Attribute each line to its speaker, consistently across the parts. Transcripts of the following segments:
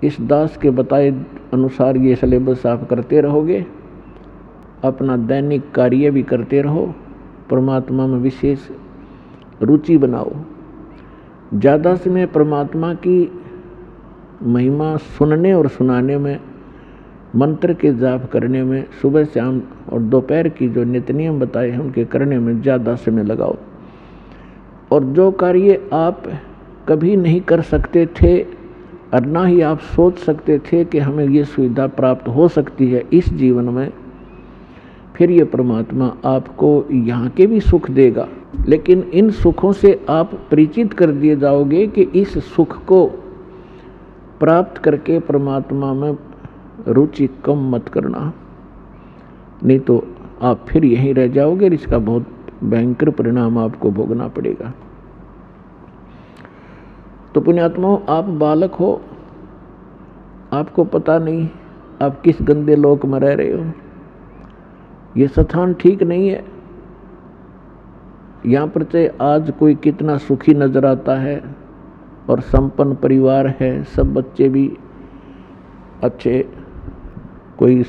Speaker 1: इस दास के बताए अनुसार ये सिलेबस आप करते रहोगे, अपना दैनिक कार्य भी करते रहो, परमात्मा में विशेष रुचि बनाओ। ज़्यादा समय परमात्मा की महिमा सुनने और सुनाने में, मंत्र के जाप करने में, सुबह शाम और दोपहर की जो नित्य नियम बताए हैं उनके करने में ज़्यादा समय लगाओ। और जो कार्य आप कभी नहीं कर सकते थे और ना ही आप सोच सकते थे कि हमें ये सुविधा प्राप्त हो सकती है इस जीवन में, फिर ये परमात्मा आपको यहाँ के भी सुख देगा। लेकिन इन सुखों से आप परिचित कर दिए जाओगे कि इस सुख को प्राप्त करके परमात्मा में रुचि कम मत करना, नहीं तो आप फिर यहीं रह जाओगे। इसका बहुत भयंकर परिणाम आपको भोगना पड़ेगा। तो पुण्यात्माओं, आप बालक हो, आपको पता नहीं आप किस गंदे लोक में रह रहे हो। ये स्थान ठीक नहीं है। यहाँ पर चाहे आज कोई कितना सुखी नजर आता है और संपन्न परिवार है, सब बच्चे भी अच्छे, कोई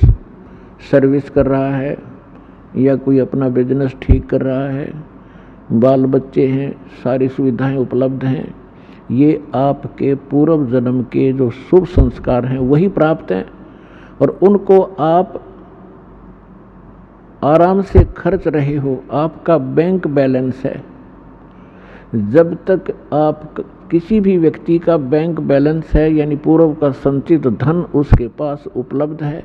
Speaker 1: सर्विस कर रहा है या कोई अपना बिजनेस ठीक कर रहा है, बाल बच्चे हैं, सारी सुविधाएं उपलब्ध हैं, ये आपके पूर्व जन्म के जो शुभ संस्कार हैं वही प्राप्त हैं और उनको आप आराम से खर्च रहे हो। आपका बैंक बैलेंस है। जब तक आप किसी भी व्यक्ति का बैंक बैलेंस है, यानी पूर्व का संचित धन उसके पास उपलब्ध है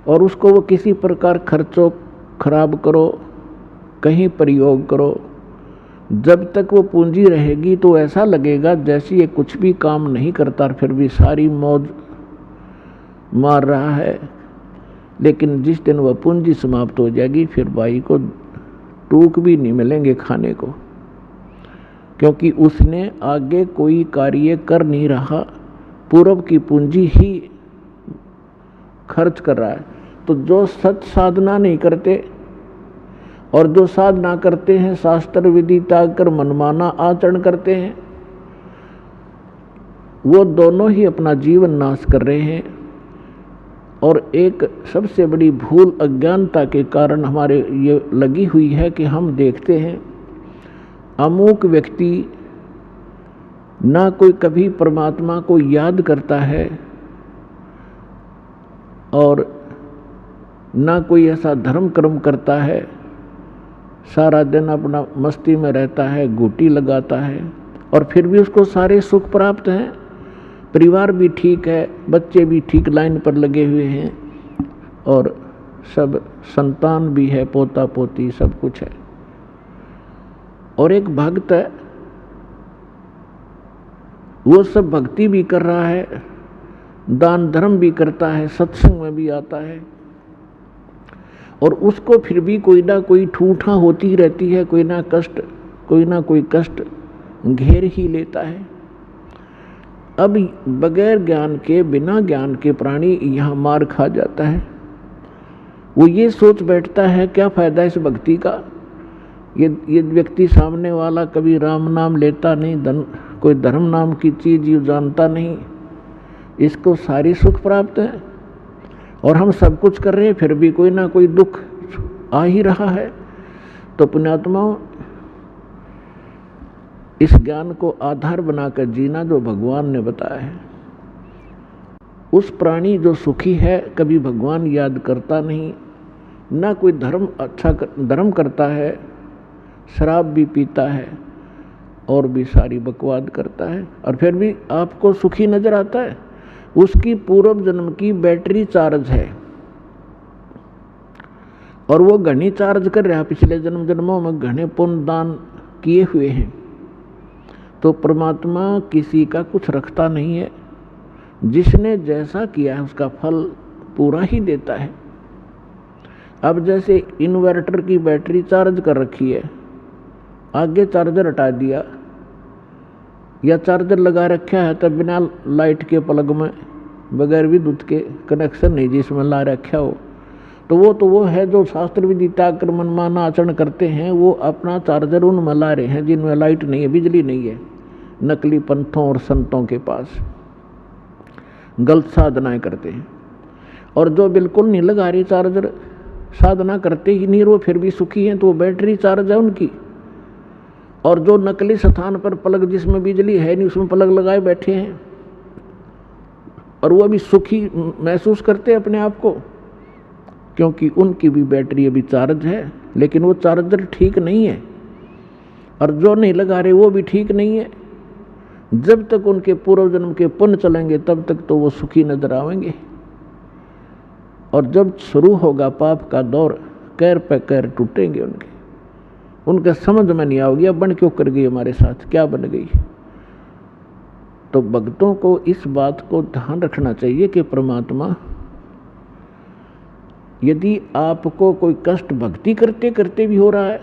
Speaker 1: और उसको वो किसी प्रकार खर्चो खराब करो, कहीं प्रयोग करो, जब तक वो पूंजी रहेगी तो ऐसा लगेगा जैसे ये कुछ भी काम नहीं करता, फिर भी सारी मौज मार रहा है। लेकिन जिस दिन वह पूंजी समाप्त हो जाएगी, फिर भाई को टूक भी नहीं मिलेंगे खाने को, क्योंकि उसने आगे कोई कार्य कर नहीं रहा, पूर्व की पूंजी ही खर्च कर रहा है। तो जो सच साधना नहीं करते और जो साधना करते हैं, शास्त्र विधि त्याग कर मनमाना आचरण करते हैं, वो दोनों ही अपना जीवन नाश कर रहे हैं। और एक सबसे बड़ी भूल अज्ञानता के कारण हमारे ये लगी हुई है कि हम देखते हैं अमुक व्यक्ति ना कोई कभी परमात्मा को याद करता है और ना कोई ऐसा धर्म कर्म करता है, सारा दिन अपना मस्ती में रहता है, घूटी लगाता है और फिर भी उसको सारे सुख प्राप्त हैं, परिवार भी ठीक है, बच्चे भी ठीक लाइन पर लगे हुए हैं और सब संतान भी है, पोता पोती सब कुछ है। और एक भक्त है, वो सब भक्ति भी कर रहा है, दान धर्म भी करता है, सत्संग में भी आता है और उसको फिर भी कोई ना कोई ठूठा होती रहती है, कोई ना कोई कष्ट घेर ही लेता है। अब बगैर ज्ञान के, बिना ज्ञान के प्राणी यहाँ मार खा जाता है। वो ये सोच बैठता है क्या फायदा इस भक्ति का, ये व्यक्ति सामने वाला कभी राम नाम लेता नहीं, कोई धर्म नाम की चीज ये जानता नहीं, इसको सारी सुख प्राप्त है और हम सब कुछ कर रहे हैं, फिर भी कोई ना कोई दुख आ ही रहा है। तो पुण्यात्माओं, इस ज्ञान को आधार बनाकर जीना जो भगवान ने बताया है। उस प्राणी जो सुखी है कभी भगवान याद करता नहीं, ना कोई धर्म करता है, शराब भी पीता है और भी सारी बकवाद करता है और फिर भी आपको सुखी नजर आता है। उसकी पूर्व जन्म की बैटरी चार्ज है और वो घनी चार्ज कर रहा है, पिछले जन्मों में घने पुण्य दान किए हुए हैं। तो परमात्मा किसी का कुछ रखता नहीं है, जिसने जैसा किया है उसका फल पूरा ही देता है। अब जैसे इन्वर्टर की बैटरी चार्ज कर रखी है, आगे चार्जर हटा दिया या चार्जर लगा रखा है तब बिना लाइट के प्लग में बगैर विद्युत के कनेक्शन नहीं जिसमें ला रखा हो, तो वो है जो शास्त्र विधि त्याग कर मनमाना आचरण करते हैं, वो अपना चार्जर उनमें ला रहे हैं जिनमें लाइट नहीं है, बिजली नहीं है, नकली पंथों और संतों के पास। गलत साधनाएं करते हैं। और जो बिल्कुल नहीं लगा रही चार्जर, साधना करते ही नहीं, वो फिर भी सुखी हैं, तो वो बैटरी चार्ज है उनकी। और जो नकली स्थान पर प्लग, जिसमें बिजली है नहीं, उसमें प्लग लगाए बैठे हैं और वो भी सुखी महसूस करते हैं अपने आप को, क्योंकि उनकी भी बैटरी अभी चार्ज है, लेकिन वो चार्जर ठीक नहीं है। और जो नहीं लगा रहे वो भी ठीक नहीं है। जब तक उनके पूर्व जन्म के पुण्य चलेंगे तब तक तो वो सुखी नजर आएंगे, और जब शुरू होगा पाप का दौर, कैर पे कैर टूटेंगे उनके समझ में नहीं आओगी अब बन क्यों कर गई, हमारे साथ क्या बन गई। तो भक्तों को इस बात को ध्यान रखना चाहिए कि परमात्मा, यदि आपको कोई कष्ट भक्ति करते करते भी हो रहा है,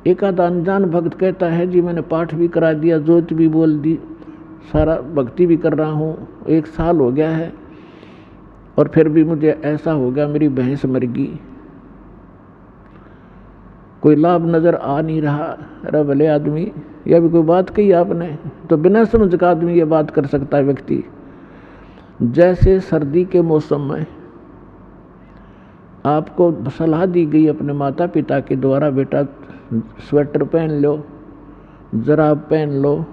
Speaker 1: एक आध अनजान भक्त कहता है जी मैंने पाठ भी करा दिया, ज्योत भी बोल दी, सारा भक्ति भी कर रहा हूँ, 1 साल हो गया है, और फिर भी मुझे ऐसा हो गया, मेरी भैंस मर गई, कोई लाभ नजर आ नहीं रहा। अरे भले आदमी, यह भी कोई बात कही आपने, तो बिना समझ का आदमी ये बात कर सकता है व्यक्ति। जैसे सर्दी के मौसम में आपको सलाह दी गई अपने माता पिता के द्वारा, बेटा स्वेटर पहन लो, जराब पहन लो,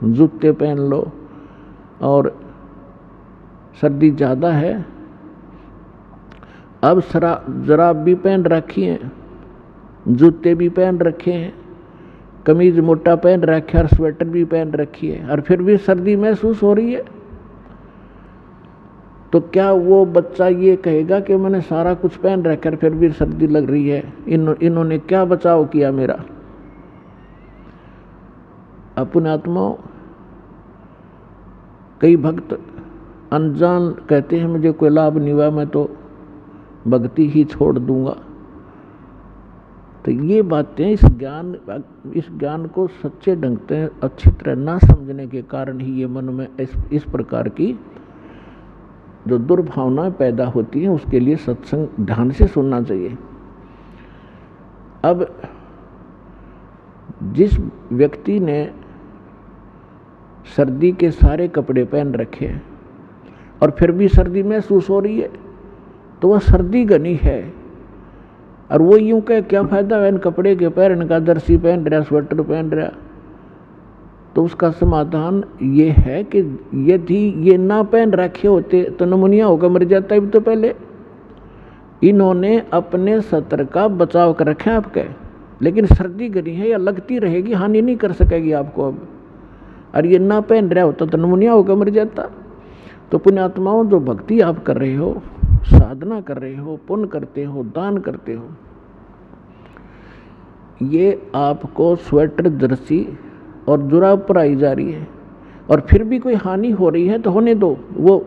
Speaker 1: जूते पहन लो, और सर्दी ज़्यादा है, अब जराब भी पहन रखी हैं, जूते भी पहन रखे हैं, कमीज मोटा पहन रखा है और स्वेटर भी पहन रखी है, और फिर भी सर्दी महसूस हो रही है, तो क्या वो बच्चा ये कहेगा कि मैंने सारा कुछ पहन रखा है फिर भी सर्दी लग रही है, इन्होंने क्या बचाव किया मेरा। अपने आत्माओं, कई भक्त अनजान कहते हैं मुझे कोई लाभ नहीं हुआ, मैं तो भक्ति ही छोड़ दूंगा। तो ये बातें इस ज्ञान को सच्चे ढंग से अच्छी तरह ना समझने के कारण ही ये मन में इस प्रकार की जो दुर्भावनाएं पैदा होती हैं। उसके लिए सत्संग ध्यान से सुनना चाहिए। अब जिस व्यक्ति ने सर्दी के सारे कपड़े पहन रखे हैं और फिर भी सर्दी महसूस हो रही है, तो वह सर्दी घनी है। और वो यूं कहे क्या फायदा है इन कपड़े के पहनने का, जर्सी पहन रहा, स्वेटर पहन रहा। तो उसका समाधान ये है कि यदि ये ना पहन रखे होते तो नमूनिया होकर मर जाता है। तो पहले इन्होंने अपने सत्र का बचाव कर रखे आपके, लेकिन सर्दी घनी है या लगती रहेगी, हानि नहीं कर सकेगी आपको अब। और ये ना पहन रहा होता तो नमूनिया होकर मर जाता। तो पुण्यात्माओं, जो भक्ति आप कर रहे हो, साधना कर रहे हो, पुण्य करते हो, दान करते हो, ये आपको स्वेटर, जर्सी और जुराब पर आई जा रही है, और फिर भी कोई हानि हो रही है तो होने दो वो,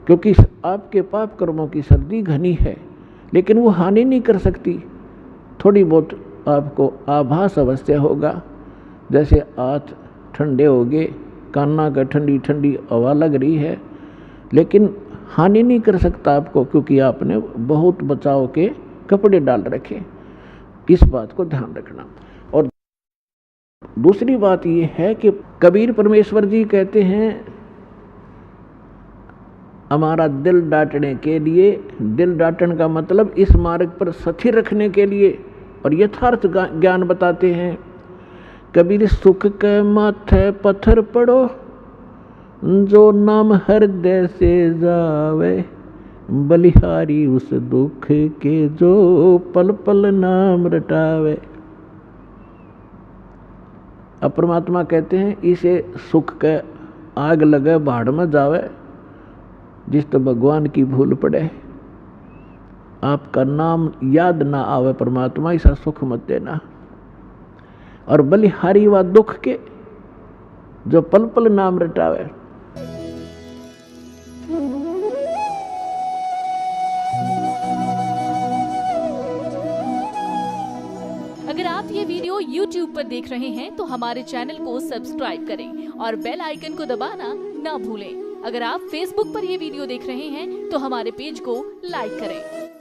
Speaker 1: क्योंकि आपके पाप कर्मों की सर्दी घनी है, लेकिन वो हानि नहीं कर सकती। थोड़ी बहुत आपको आभास अवश्य होगा, जैसे हाथ ठंडे हो गए, कान्ना का ठंडी ठंडी हवा लग रही है, लेकिन हानि नहीं कर सकता आपको, क्योंकि आपने बहुत बचाव के कपड़े डाल रखे। इस बात को ध्यान रखना। और दूसरी बात ये है कि कबीर परमेश्वर जी कहते हैं, हमारा दिल डांटने के लिए, दिल डांटने का मतलब इस मार्ग पर स्थिर रखने के लिए, और यथार्थ ज्ञान बताते हैं। कबीर सुख के माथे पत्थर पड़ो, जो नाम हृदय से जावे, बलिहारी उस दुख के जो पल पल नाम रटावे। अब परमात्मा कहते हैं, इसे सुख के आग लगे भाड़ में जावे, जिस तो भगवान की भूल पड़े, आपका नाम याद ना आवे परमात्मा, ऐसा सुख मत देना। और बलिहारी व दुख के जो पल पल नाम रटावे।
Speaker 2: अगर आप ये वीडियो YouTube पर देख रहे हैं तो हमारे चैनल को सब्सक्राइब करें और बेल आइकन को दबाना ना भूलें। अगर आप Facebook पर ये वीडियो देख रहे हैं तो हमारे पेज को लाइक करें।